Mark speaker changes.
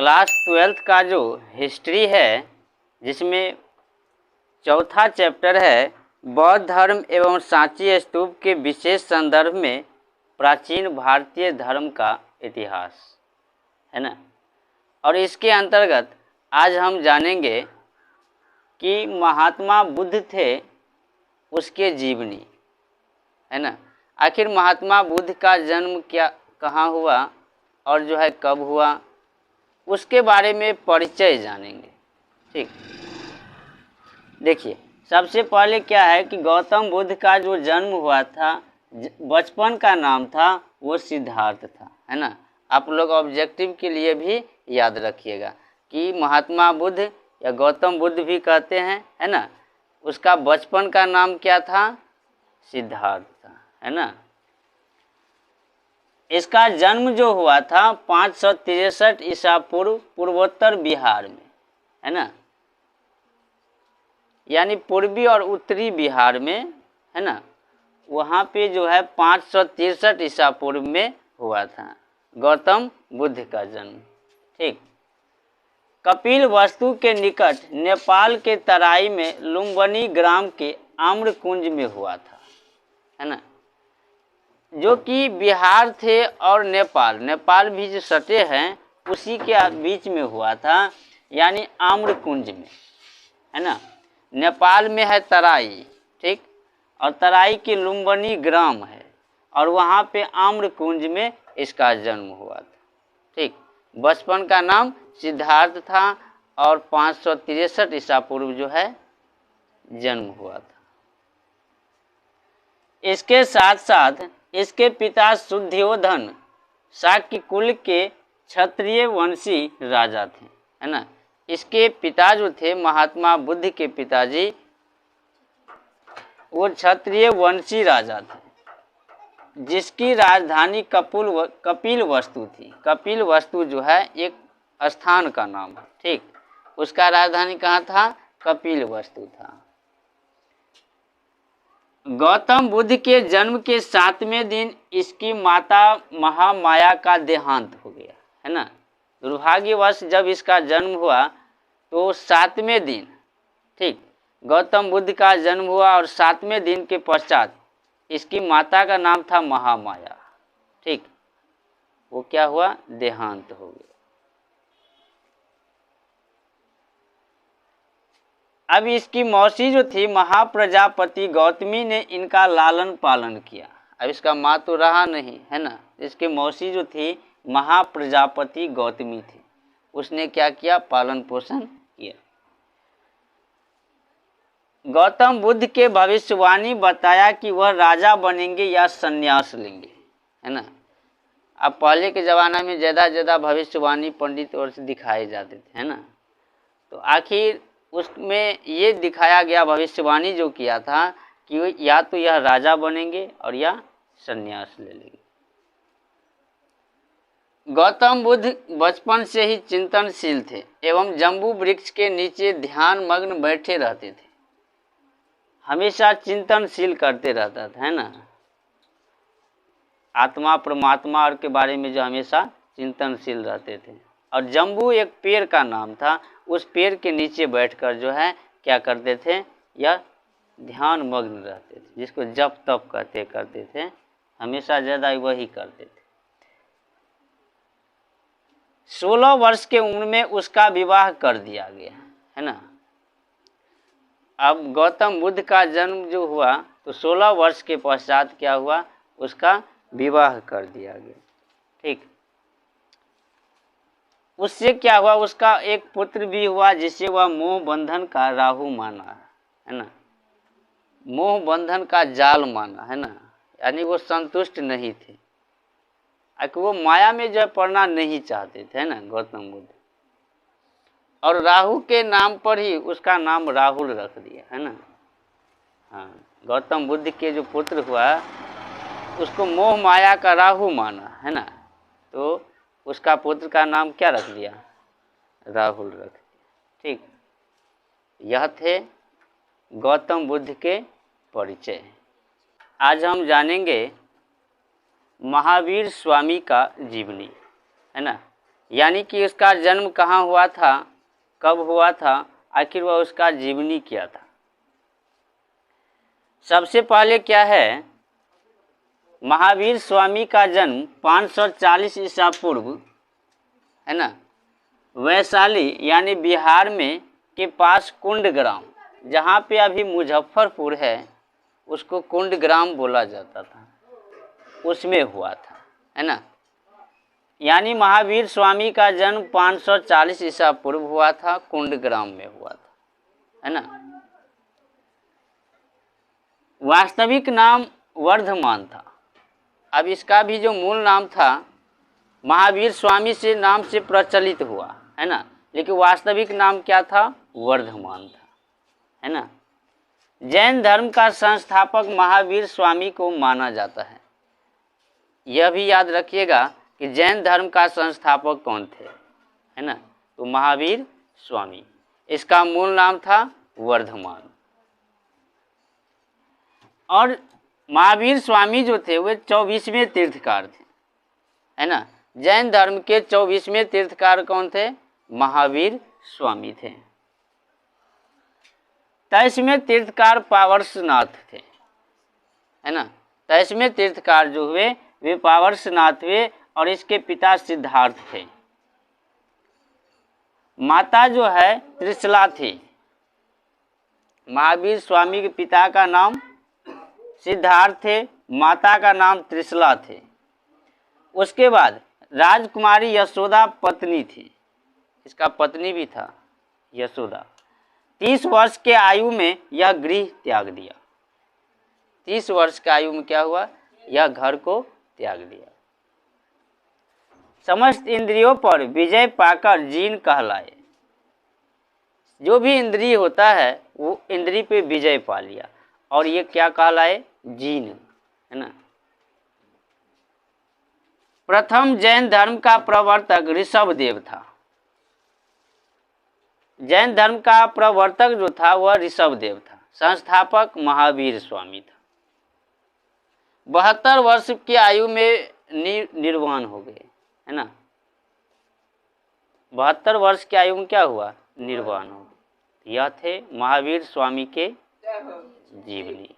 Speaker 1: Class 12th का जो history है, जिसमें चौथा चैप्टर है बौद्ध धर्म एवं सांची स्तूप के विशेष संदर्भ में प्राचीन भारतीय धर्म का इतिहास, है ना। और इसके अंतर्गत आज हम जानेंगे कि महात्मा बुद्ध थे, उसके जीवनी, है ना। आखिर महात्मा बुद्ध का जन्म कहाँ हुआ और जो है कब हुआ, उसके बारे में परिचय जानेंगे। ठीक, देखिए सबसे पहले क्या है कि गौतम बुद्ध का जो जन्म हुआ था, बचपन का नाम था वो सिद्धार्थ था, है ना। आप लोग ऑब्जेक्टिव के लिए भी याद रखिएगा कि महात्मा बुद्ध या गौतम बुद्ध भी कहते हैं, है ना, उसका बचपन का नाम क्या था, सिद्धार्थ था, है ना। इसका जन्म जो हुआ था 563 ईसा पूर्व पूर्वोत्तर बिहार में, है ना, यानी पूर्वी और उत्तरी बिहार में, है ना। वहाँ पे जो है 563 ईसा पूर्व में हुआ था गौतम बुद्ध का जन्म। ठीक, कपिल वस्तु के निकट नेपाल के तराई में लुम्बिनी ग्राम के आम्रकुंज में हुआ था, है ना, जो कि बिहार थे और नेपाल भी जो सटे हैं उसी के बीच में हुआ था, यानी आम्रकुंज में, है ना। नेपाल में है तराई, ठीक, और तराई की लुम्बिनी ग्राम है और वहाँ पे आम्रकुंज में इसका जन्म हुआ था। ठीक, बचपन का नाम सिद्धार्थ था और 563 ईसा पूर्व जो है जन्म हुआ था। इसके साथ साथ इसके पिता शुद्धोधन शाक्य कुल के क्षत्रिय वंशी राजा थे, है ना। इसके पिता जो थे महात्मा बुद्ध के पिताजी, वो क्षत्रिय वंशी राजा थे, जिसकी राजधानी कपिल वस्तु थी। कपिल वस्तु जो है एक स्थान का नाम है, ठीक, उसका राजधानी कहाँ था, कपिल वस्तु था। गौतम बुद्ध के जन्म के 7वें दिन इसकी माता महामाया का देहांत हो गया, है ना। दुर्भाग्यवश जब इसका जन्म हुआ तो 7वें दिन, ठीक, गौतम बुद्ध का जन्म हुआ और 7वें दिन के पश्चात इसकी माता का नाम था महामाया, ठीक, वो क्या हुआ, देहांत हो गया। अब इसकी मौसी जो थी महाप्रजापति गौतमी ने इनका लालन पालन किया। अब इसका माँ तो रहा नहीं, है ना, इसके मौसी जो थी महाप्रजापति गौतमी थी, उसने क्या किया, पालन पोषण किया। गौतम बुद्ध के भविष्यवाणी बताया कि वह राजा बनेंगे या संन्यास लेंगे, है ना। अब पहले के ज़माना में ज़्यादा भविष्यवाणी पंडित और से दिखाए जाते थे, है ना। तो आखिर उसमें ये दिखाया गया, भविष्यवाणी जो किया था कि या तो यह राजा बनेंगे और या संन्यास ले लेंगे। गौतम बुद्ध बचपन से ही चिंतनशील थे एवं जम्बू वृक्ष के नीचे ध्यान मग्न बैठे रहते थे, हमेशा चिंतनशील करते रहता था, है ना, आत्मा परमात्मा और के बारे में जो हमेशा चिंतनशील रहते थे। और जम्बू एक पेड़ का नाम था, उस पेड़ के नीचे बैठकर जो है क्या करते थे, या ध्यान मग्न रहते थे, जिसको जप तप करते थे, हमेशा ज़्यादा वही करते थे। 16 वर्ष के उम्र में उसका विवाह कर दिया गया, है ना। अब गौतम बुद्ध का जन्म जो हुआ तो 16 वर्ष के पश्चात क्या हुआ, उसका विवाह कर दिया गया, ठीक। उससे क्या हुआ, उसका एक पुत्र भी हुआ जिसे वह मोह बंधन का राहु माना, है ना, मोह बंधन का जाल माना, है ना, यानी वो संतुष्ट नहीं थे, वो माया में जो पड़ना नहीं चाहते थे, है ना, गौतम बुद्ध। और राहु के नाम पर ही उसका नाम राहुल रख दिया, है ना। हाँ, गौतम बुद्ध के जो पुत्र हुआ उसको मोह माया का राहु माना, है ना, तो उसका पुत्र का नाम क्या रख दिया, राहुल रख दिया, ठीक। यह थे गौतम बुद्ध के परिचय। आज हम जानेंगे महावीर स्वामी का जीवनी, है ना। यानी कि उसका जन्म कहाँ हुआ था, कब हुआ था, आखिर वह उसका जीवनी क्या था। सबसे पहले क्या है, महावीर स्वामी का जन्म 540 ईसा पूर्व, है ना, वैशाली यानी बिहार में के पास कुंडग्राम, जहाँ पे अभी मुजफ्फरपुर है, उसको कुंडग्राम बोला जाता था, उसमें हुआ था, है ना। यानी महावीर स्वामी का जन्म 540 ईसा पूर्व हुआ था, कुंडग्राम में हुआ था, है ना। वास्तविक नाम वर्धमान था। अब इसका भी जो मूल नाम था महावीर स्वामी से नाम से प्रचलित हुआ, है ना, लेकिन वास्तविक नाम क्या था, वर्धमान था, है ना। जैन धर्म का संस्थापक महावीर स्वामी को माना जाता है। यह भी याद रखिएगा कि जैन धर्म का संस्थापक कौन थे, है ना, तो महावीर स्वामी। इसका मूल नाम था वर्धमान। और महावीर स्वामी जो थे वे 24वें तीर्थकार थे, है ना। जैन धर्म के 24वें तीर्थकार कौन थे, महावीर स्वामी थे। 23वें तीर्थकार पावरसनाथ थे, है ना। 23वें तीर्थकार जो हुए वे पावरसनाथ हुए और इसके पिता सिद्धार्थ थे। माता जो है त्रिशला थी। महावीर स्वामी के पिता का नाम सिद्धार्थ थे, माता का नाम त्रिशला थे। उसके बाद राजकुमारी यशोदा पत्नी थी, इसका पत्नी भी था यशोदा। 30 वर्ष के आयु में यह गृह त्याग दिया। 30 वर्ष की आयु में क्या हुआ, यह घर को त्याग दिया। समस्त इंद्रियों पर विजय पाकर जीन कहलाए। जो भी इंद्रिय होता है वो इंद्रिय पे विजय पा लिया और ये क्या कहलाए, जीन, है ना। प्रथम जैन धर्म का प्रवर्तक ऋषभदेव था। जैन धर्म का प्रवर्तक जो था वह ऋषभदेव था। संस्थापक महावीर स्वामी था। 72 वर्ष की आयु में निर्वाण हो गए, है ना। 72 वर्ष की आयु में क्या हुआ, निर्वाण हो गए। यह थे महावीर स्वामी के जीवनी।